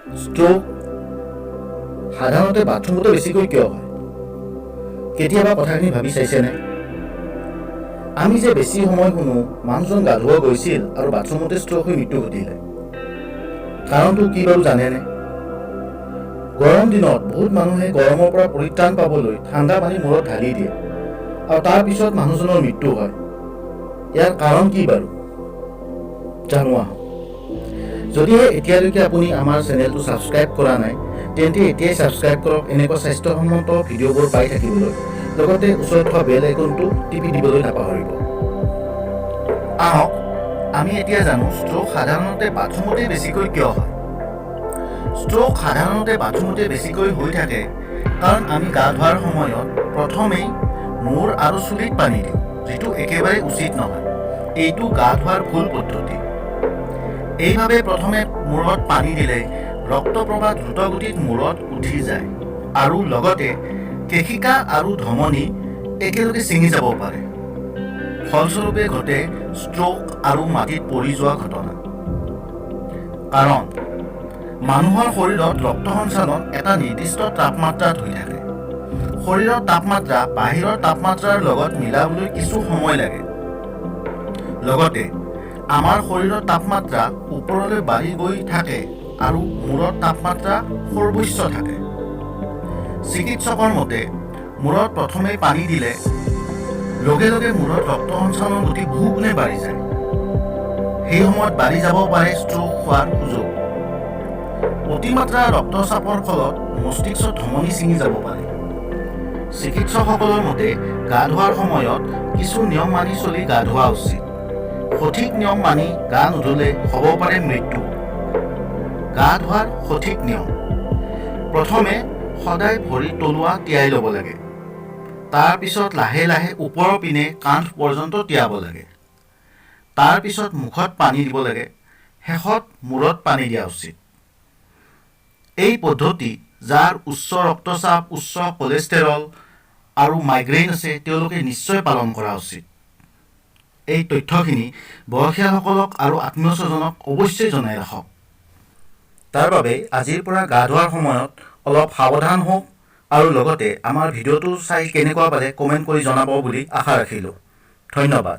Stroke সাধাৰণতে বাথৰুমতে বেছিকৈ কিয় হয়? কেতিয়াবা কথাখিনি ভাবি চাইছেনে? আমি যে বেছি সময় শুনো মানুহজন গা ধুব গৈছিল আৰু বাথৰুমতে ষ্ট্ৰোক হৈ মৃত্যু ঘটিলে। কাৰণটো কি বাৰু জানেনে? গৰম দিনত বহুত মানুহে গৰমৰ পৰা পৰিত্ৰাণ পাবলৈ ঠাণ্ডা পানী মূৰত ঢালি দিয়ে আৰু তাৰ পিছত মানুহজনৰ মৃত্যু হয়। ইয়াৰ কাৰণ কি বাৰু? জানো আহক। যদিহে এতিয়ালৈকে আপুনি আমাৰ চেনেলটো ছাবস্ক্ৰাইব কৰা নাই, তেন্তে এতিয়াই ছাবস্ক্ৰাইব কৰক এনেকুৱা স্বাস্থ্যসন্মত ভিডিঅ'বোৰ পাই থাকিবলৈ। লগতে ওচৰত থকা বেল আইকনটো টিপি দিবলৈ নাপাহৰিব। আহক আমি এতিয়া জানো ষ্ট্ৰোক সাধাৰণতে বাথৰুমতে বেছিকৈ কিয় হয়। ষ্ট্ৰোক সাধাৰণতে বাথৰুমতে বেছিকৈ হৈ থাকে কাৰণ আমি গা ধোৱাৰ সময়ত প্ৰথমেই মূৰ আৰু চুলিত পানী দিওঁ, যিটো একেবাৰে উচিত নহয়। এইটো গা ধোৱাৰ ভুল পদ্ধতি। এইভাৱে প্ৰথমে মূৰত পানী দিলে ৰক্ত প্ৰবাহ দ্ৰুতগতিত মূৰত উঠি যায় আৰু লগতে কেশিকা আৰু ধমনী একেলগে ছিঙি যাব পাৰে। ফলস্বৰূপে ঘটে ষ্ট্ৰোক আৰু মাটিত পৰি যোৱা ঘটনা। কাৰণ মানুহৰ শৰীৰত ৰক্ত সঞ্চালন এটা নিৰ্দিষ্ট তাপমাত্ৰাত হৈ থাকে। শৰীৰৰ তাপমাত্ৰা বাহিৰৰ তাপমাত্ৰাৰ লগত মিলাবলৈ কিছু সময় লাগে। লগতে আমাৰ শৰীৰৰ তাপমাত্ৰা ওপৰলৈ বাঢ়ি গৈ থাকে আৰু মূৰৰ তাপমাত্ৰা সৰ্বোচ্চ থাকে। চিকিৎসকৰ মতে মূৰত প্ৰথমে পানী দিলে লগে লগে মূৰত ৰক্ত সঞ্চালন গতি বহু গুণে বাঢ়ি যায়। সেই সময়ত বাঢ়ি যাব পাৰে ষ্ট্ৰোক হোৱাৰ সুযোগ। অতিমাত্ৰা ৰক্তচাপৰ ফলত মস্তিষ্কৰ ধমনী ছিঙি যাব পাৰে। চিকিৎসকসকলৰ মতে গা ধোৱাৰ সময়ত কিছু নিয়ম মানি চলি গা ধোৱা উচিত। সঠিক নিয়ম মানি গা নুধুলে হ'ব পাৰে মৃত্যু। গা ধোৱাৰ সঠিক নিয়ম: প্ৰথমে সদায় ভৰিৰ তলুৱা তিয়াই ল'ব লাগে। তাৰ পিছত লাহে লাহে ওপৰৰ পিনে কান্ধ পৰ্যন্ত তিয়াব লাগে। তাৰ পিছত মুখত পানী দিব লাগে। শেষত মূৰত পানী দিয়া উচিত। এই পদ্ধতি যাৰ উচ্চ ৰক্তচাপ, উচ্চ কলেষ্টেৰল আৰু মাইগ্ৰেইন আছে তেওঁলোকে নিশ্চয় পালন কৰা উচিত। এই তথ্যখিনি বয়সীয়ালসকলক আৰু আত্মীয় স্বজনক অৱশ্যেই জনাই ৰাখক। তাৰ বাবে আজিৰ পৰা গা ধোৱাৰ সময়ত অলপ সাৱধান হওক আৰু লগতে আমাৰ ভিডিঅ'টো চাই কেনেকুৱা পালে কমেণ্ট কৰি জনাব বুলি আশা ৰাখিলোঁ। ধন্যবাদ।